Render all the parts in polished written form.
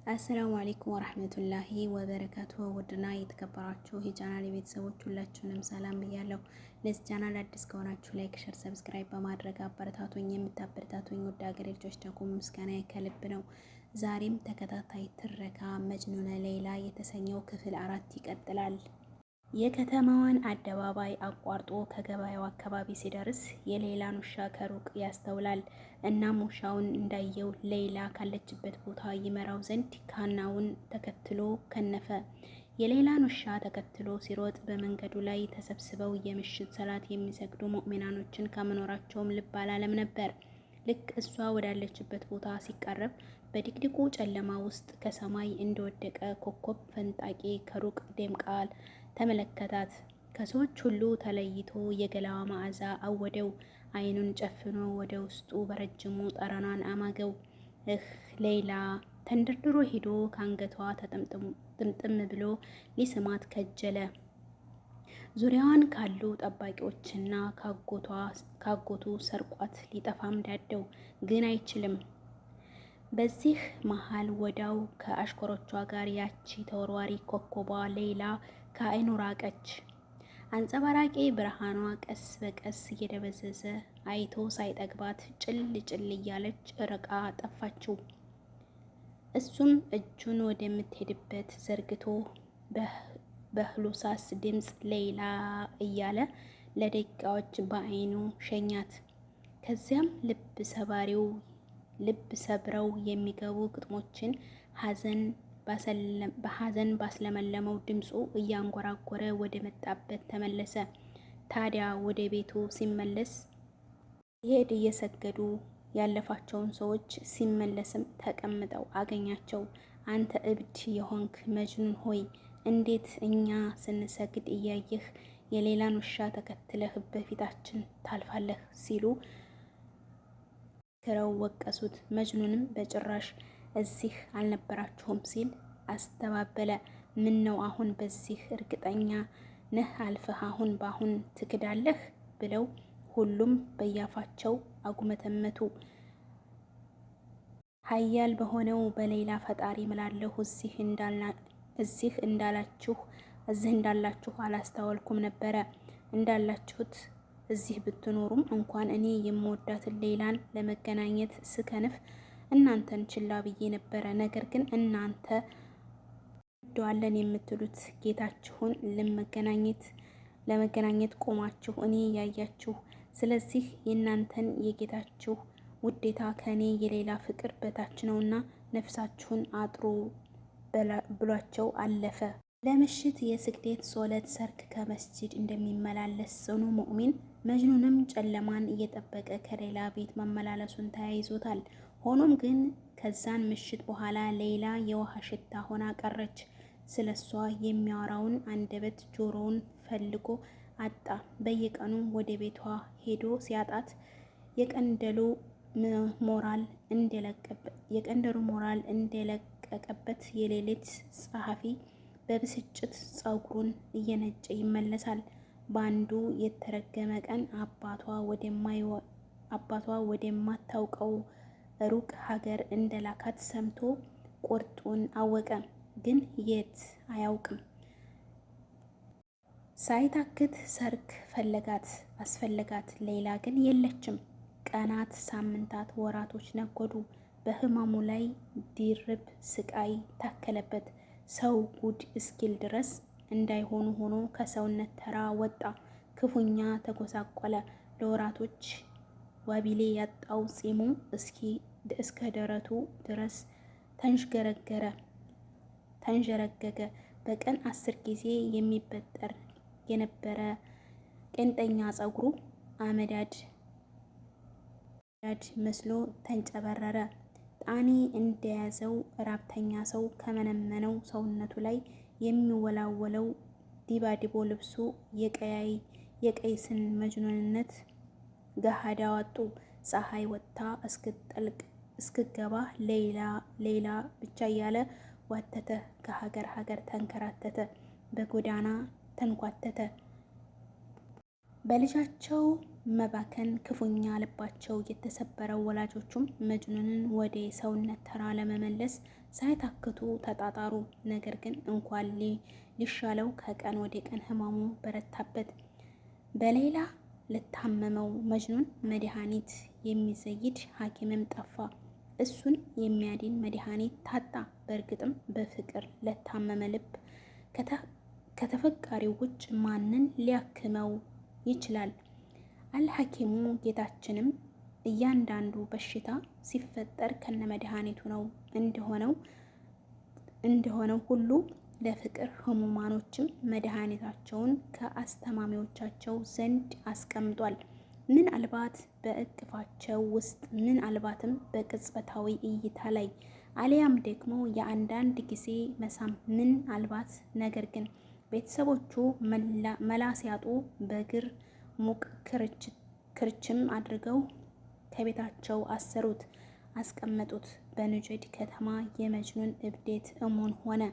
አሰላሙ አለይኩም ወራህመቱላሂ ወበረካቱ። ውድና የተከበራችሁ የቻናል ቤተሰቦች ሁላችሁንም ሰላም ብያለሁ። ለዚህ ቻናል አዲስ ከሆናችሁ ላይክ፣ ሸር፣ ሰብስክራይብ በማድረግ አበረታቱኝ። የምታበረታቱኝ ውድ ሀገሬ ልጆች ደግሞ ምስጋና ከልብ ነው። ዛሬም ተከታታይ ትረካ መጅኑነ ሌይላ የተሰኘው ክፍል 4 ይቀጥላል። የከተማዋን አደባባይ አቋርጦ ከገበያው አካባቢ ሲደርስ የሌላን ውሻ ከሩቅ ያስተውላል። እናም ውሻውን እንዳየው ሌይላ ካለችበት ቦታ ይመራው ዘንድ ካናውን ተከትሎ ከነፈ። የሌላን ውሻ ተከትሎ ሲሮጥ በመንገዱ ላይ ተሰብስበው የምሽት ሰላት የሚሰግዱ ሙእሚናኖችን ከመኖራቸውም ልብ አላለም ነበር። ልክ እሷ ወዳለችበት ቦታ ሲቃረብ በድቅድቁ ጨለማ ውስጥ ከሰማይ እንደወደቀ ኮከብ ፈንጣቂ ከሩቅ ደምቃል ተመለከታት። ከሰዎች ሁሉ ተለይቶ የገላዋ መዓዛ አወደው። አይኑን ጨፍኖ ወደ ውስጡ በረጅሙ ጠረኗን አማገው። ሌይላ ተንደርድሮ ሄዶ ከአንገቷ ጥምጥም ብሎ ሊስማት ከጀለ። ዙሪያዋን ካሉ ጠባቂዎችና ካጎቱ ሰርቋት ሊጠፋም ዳደው፣ ግን አይችልም። በዚህ መሃል ወዳው ከአሽከሮቿ ጋር ያቺ ተወርዋሪ ኮከቧ ሌይላ ከአይኑ ራቀች። አንጸባራቂ ብርሃኗ ቀስ በቀስ እየደበዘዘ አይቶ ሳይጠግባት ጭል ጭል እያለች ርቃ ጠፋችው። እሱም እጁን ወደምትሄድበት ዘርግቶ በህሉሳስ ድምፅ ሌይላ እያለ ለደቂቃዎች በአይኑ ሸኛት። ከዚያም ልብ ሰብረው የሚገቡ ግጥሞችን በሐዘን ባስለመለመው ድምፁ እያንጎራጎረ ወደ መጣበት ተመለሰ። ታዲያ ወደ ቤቱ ሲመለስ ይሄድ እየሰገዱ ያለፋቸውን ሰዎች ሲመለስም ተቀምጠው አገኛቸው። አንተ እብድ የሆንክ መጅኑን ሆይ እንዴት እኛ ስንሰግድ እያየህ የሌላን ውሻ ተከትለህ በፊታችን ታልፋለህ? ሲሉ ክረው ወቀሱት። መጅኑንም በጭራሽ እዚህ አልነበራችሁም ሲል አስተባበለ። ምን ነው አሁን በዚህ እርግጠኛ ነህ? አልፈህ አሁን በአሁን ትክዳለህ? ብለው ሁሉም በያፋቸው አጉመተመቱ። ሀያል በሆነው በሌላ ፈጣሪ ምላለሁ እዚህ እንዳላችሁ አላስተዋልኩም ነበረ። እንዳላችሁት እዚህ ብትኖሩም እንኳን እኔ የምወዳትን ሌላን ለመገናኘት ስከንፍ እናንተን ችላ ብዬ ነበረ። ነገር ግን እናንተ ወደዋለን የምትሉት ጌታችሁን ለመገናኘት ቆማችሁ እኔ ያያችሁ። ስለዚህ የእናንተን የጌታችሁ ውዴታ ከእኔ የሌላ ፍቅር በታች ነውና ነፍሳችሁን አጥሩ ብሏቸው አለፈ። ለምሽት የስግደት ሶለት ሰርክ ከመስጂድ እንደሚመላለስ ጽኑ ሙእሚን መጅኑንም ጨለማን እየጠበቀ ከሌላ ቤት መመላለሱን ተያይዞታል። ሆኖም ግን ከዛን ምሽት በኋላ ሌላ የውሃ ሽታ ሆና ቀረች። ስለሷ የሚያወራውን አንደበት ጆሮውን ፈልጎ አጣ። በየቀኑ ወደ ቤቷ ሄዶ ሲያጣት የቀንደሉ ሞራል እንደለቀቀበት የሌሊት ጸሐፊ በብስጭት ፀጉሩን እየነጨ ይመለሳል። በአንዱ የተረገመ ቀን አባቷ ወደማታውቀው ሩቅ ሀገር እንደላካት ሰምቶ ቁርጡን አወቀ። ግን የት አያውቅም። ሳይታክት ሰርክ አስፈለጋት። ሌላ ግን የለችም። ቀናት፣ ሳምንታት፣ ወራቶች ነጎዱ። በህመሙ ላይ ድርብ ስቃይ ታከለበት። ሰው ጉድ እስኪል ድረስ እንዳይሆኑ ሆኖ ከሰውነት ተራ ወጣ። ክፉኛ ተጎሳቆለ። ለወራቶች ዋቢሌ ያጣው ጺሙ እስከ ደረቱ ድረስ ተንዠረገገ። በቀን 10 ጊዜ የሚበጠር የነበረ ቄንጠኛ ፀጉሩ አመዳድ መስሎ ተንጨበረረ። ጣኒ እንደያዘው ራብተኛ ሰው ከመነመነው ሰውነቱ ላይ የሚወላወለው ዲባዲቦ ልብሱ የቀይስን መጅኑንነት ገሃድ አወጡ። ፀሐይ ወጥታ እስክትጠልቅ እስክገባ ሌላ ብቻ እያለ ዋተተ። ከሀገር ሀገር ተንከራተተ። በጎዳና ተንኳተተ። በልጃቸው መባከን ክፉኛ ልባቸው የተሰበረው ወላጆቹም መጅኑንን ወደ ሰውነት ተራ ለመመለስ ሳይታክቱ ተጣጣሩ። ነገር ግን እንኳን ሊሻለው ከቀን ወደ ቀን ህመሙ በረታበት። በሌላ ለታመመው መጅኑን መድኃኒት የሚዘይድ ሐኪምም ጠፋ። እሱን የሚያድን መድኃኒት ታጣ። በእርግጥም በፍቅር ለታመመ ልብ ከተፈቃሪው ውጭ ማንን ሊያክመው ይችላል? አልሐኪሙ ጌታችንም እያንዳንዱ በሽታ ሲፈጠር ከነመድኃኒቱ ነው እንደሆነው ሁሉ ለፍቅር ህሙማኖችም መድኃኒታቸውን ከአስተማሚዎቻቸው ዘንድ አስቀምጧል። ምናልባት በእቅፋቸው ውስጥ፣ ምናልባትም በቅጽበታዊ እይታ ላይ፣ አሊያም ደግሞ የአንዳንድ ጊዜ መሳም፣ ምናልባት ነገር ግን ቤተሰቦቹ መላ ሲያጡ በእግር ሙቅ ክርችም አድርገው ከቤታቸው አሰሩት፣ አስቀመጡት። በንጀድ ከተማ የመጅኑን እብዴት እሙን ሆነ።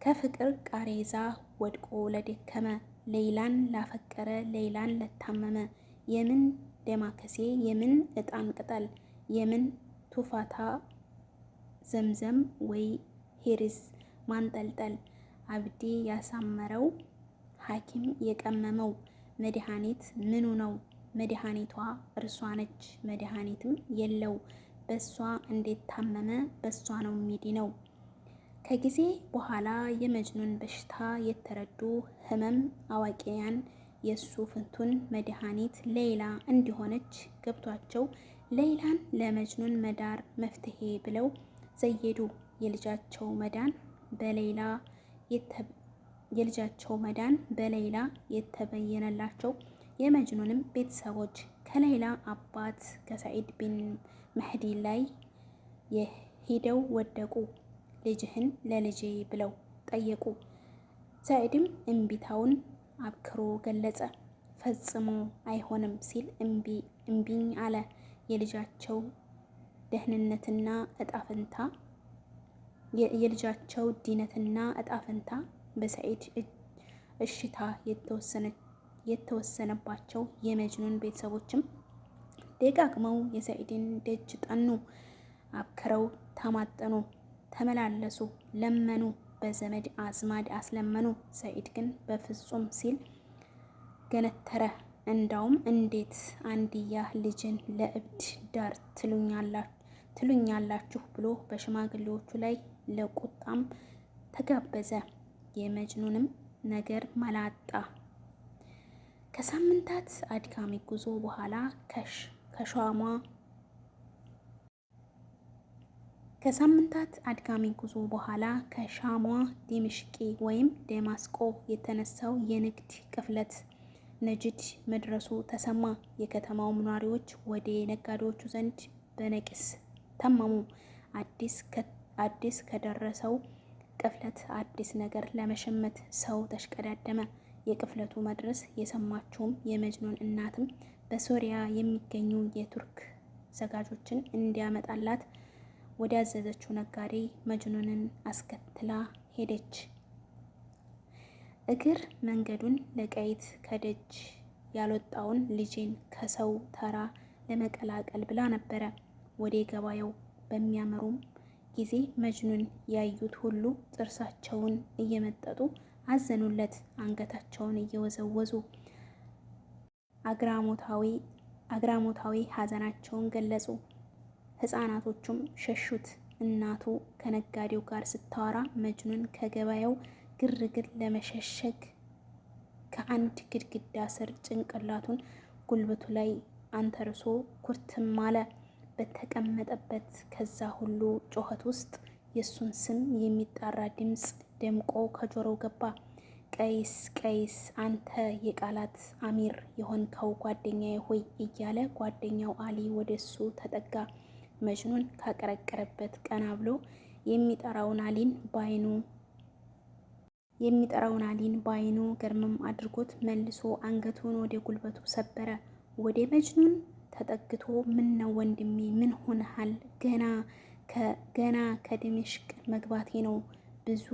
ከፍቅር ቃሬዛ ወድቆ ለደከመ፣ ሌላን ላፈቀረ፣ ሌላን ለታመመ፣ የምን ደማከሴ፣ የምን እጣን ቅጠል፣ የምን ቱፋታ ዘምዘም ወይ ሄሪስ ማንጠልጠል፣ አብዲ ያሳመረው ሐኪም የቀመመው መድኃኒት ምኑ ነው? መድኃኒቷ እርሷ ነች። መድኃኒትም የለው። በሷ እንዴት ታመመ? በሷ ነው የሚድነው። ከጊዜ በኋላ የመጅኑን በሽታ የተረዱ ህመም አዋቂያን የእሱ ፍንቱን መድኃኒት ሌላ እንዲሆነች ገብቷቸው ሌላን ለመጅኑን መዳር መፍትሄ ብለው ዘየዱ። የልጃቸው መዳን በሌላ የተበየነላቸው የመጅኑንም ቤተሰቦች ከሌላ አባት ከሰዒድ ቢን መህዲ ላይ ሄደው ወደቁ። ልጅህን ለልጄ ብለው ጠየቁ። ሰዒድም እምቢታውን አብክሮ ገለጸ። ፈጽሞ አይሆንም ሲል እምቢኝ አለ። የልጃቸው ደህንነትና ዲነትና እጣፈንታ በሰዒድ እሽታ የተወሰነባቸው የመጅኑን ቤተሰቦችም ደጋግመው የሰዒድን ደጅ ጠኑ፣ አብክረው ተማጠኑ፣ ተመላለሱ፣ ለመኑ፣ በዘመድ አዝማድ አስለመኑ። ሰዒድ ግን በፍጹም ሲል ገነተረ። እንዳውም እንዴት አንድያ ልጅን ለእብድ ዳር ትሉኛላችሁ ብሎ በሽማግሌዎቹ ላይ ለቁጣም ተጋበዘ። የመጅኑንም ነገር መላጣ። ከሳምንታት አድካሚ ጉዞ በኋላ ከሻሟ ዲምሽቂ ወይም ደማስቆ የተነሳው የንግድ ቅፍለት ነጅድ መድረሱ ተሰማ። የከተማው ነዋሪዎች ወደ ነጋዴዎቹ ዘንድ በነቂስ ተመሙ። አዲስ ከደረሰው ቅፍለት አዲስ ነገር ለመሸመት ሰው ተሽቀዳደመ። የቅፍለቱ መድረስ የሰማችውም የመጅኑን እናትም በሶሪያ የሚገኙ የቱርክ ዘጋጆችን እንዲያመጣላት ወዳዘዘችው ነጋዴ መጅኑንን አስከትላ ሄደች። እግር መንገዱን ለቀይት ከደጅ ያልወጣውን ልጄን ከሰው ተራ ለመቀላቀል ብላ ነበረ። ወደ ገበያው በሚያመሩም ጊዜ መጅኑን ያዩት ሁሉ ጥርሳቸውን እየመጠጡ አዘኑለት። አንገታቸውን እየወዘወዙ አግራሞታዊ ሐዘናቸውን ገለጹ። ሕፃናቶቹም ሸሹት። እናቱ ከነጋዴው ጋር ስታወራ መጅኑን ከገበያው ግርግር ለመሸሸግ ከአንድ ግድግዳ ስር ጭንቅላቱን ጉልበቱ ላይ አንተርሶ ኩርትም አለ። በተቀመጠበት ከዛ ሁሉ ጩኸት ውስጥ የእሱን ስም የሚጣራ ድምፅ ደምቆ ከጆሮው ገባ። ቀይስ ቀይስ፣ አንተ የቃላት አሚር የሆንከው ጓደኛዬ ሆይ እያለ ጓደኛው አሊ ወደ እሱ ተጠጋ። መጅኑን ካቀረቀረበት ቀና ብሎ የሚጠራውን አሊን ባይኑ ገርመም አድርጎት መልሶ አንገቱን ወደ ጉልበቱ ሰበረ። ወደ መጅኑን ተጠግቶ ምን ነው ወንድሜ፣ ምን ሆነሃል? ገና ከድምሽቅ መግባቴ ነው። ብዙ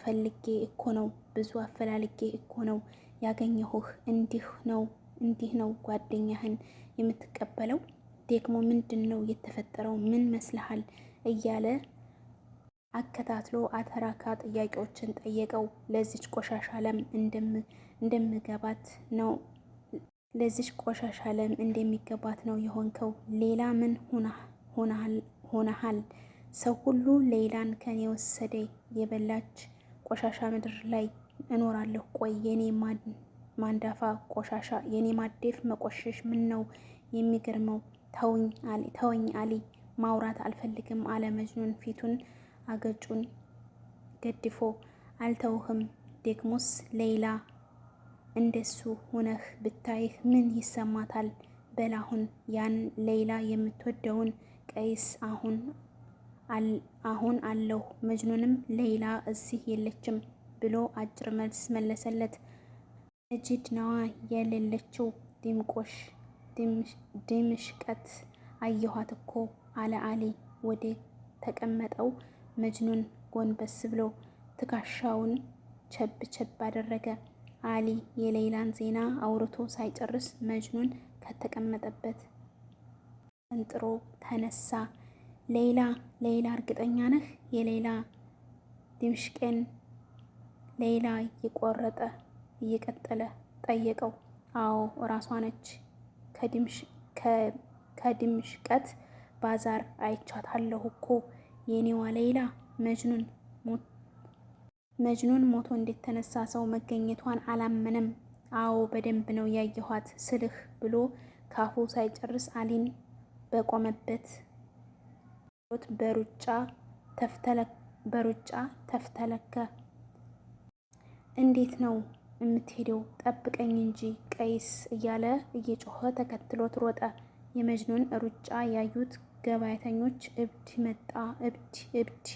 ፈልጌ እኮ ነው፣ ብዙ አፈላልጌ እኮ ነው ያገኘሁህ። እንዲህ ነው ጓደኛህን የምትቀበለው? ደግሞ ምንድን ነው የተፈጠረው? ምን መስልሃል? እያለ አከታትሎ አተራካ ጥያቄዎችን ጠየቀው። ለዚች ቆሻሻ ለም እንደምገባት ነው ለዚች ቆሻሻ ለም እንደሚገባት ነው የሆንከው። ሌላ ምን ሆነሃል? ሰው ሁሉ ሌላን ከኔ ወሰደ። የበላች ቆሻሻ ምድር ላይ እኖራለሁ። ቆይ የኔ ማንዳፋ ቆሻሻ፣ የኔ ማደፍ መቆሸሽ ምን ነው የሚገርመው? ተወኝ አሊ፣ ማውራት አልፈልግም አለ መጅኑን ፊቱን አገጩን ገድፎ። አልተውህም። ደግሞስ ሌላ እንደሱ ሆነህ ብታይህ ምን ይሰማታል? በላሁን ያን ሌላ የምትወደውን ቀይስ አሁን አለሁ። መጅኑንም ሌላ እዚህ የለችም ብሎ አጭር መልስ መለሰለት። መጂድ ነዋ የሌለችው ድምሽቀት አየኋት እኮ አለ አሊ ወደ ተቀመጠው መጅኑን ጎንበስ ብሎ ትከሻውን ቸብ ቸብ አደረገ። አሊ የሌላን ዜና አውርቶ ሳይጨርስ መጅኑን ከተቀመጠበት ፈንጥሮ ተነሳ። ሌላ እርግጠኛ ነህ? የሌላ ድምሽቄን ሌላ እየቀጠለ ጠየቀው። አዎ ራሷ ነች። ከድምሽቀት ባዛር አይቻታለሁ እኮ የኔዋ ሌላ። መጅኑን ሞቶ እንደተነሳ ሰው መገኘቷን አላመነም። አዎ በደንብ ነው ያየኋት ስልህ ብሎ ካፉ ሳይጨርስ አሊን በቆመበት በሩጫ ተፍተለከ። እንዴት ነው የምትሄደው? ጠብቀኝ እንጂ ቀይስ እያለ እየጮኸ ተከትሎት ሮጠ። የመጅኑን ሩጫ ያዩት ገበያተኞች እብድ መጣ፣ እብድ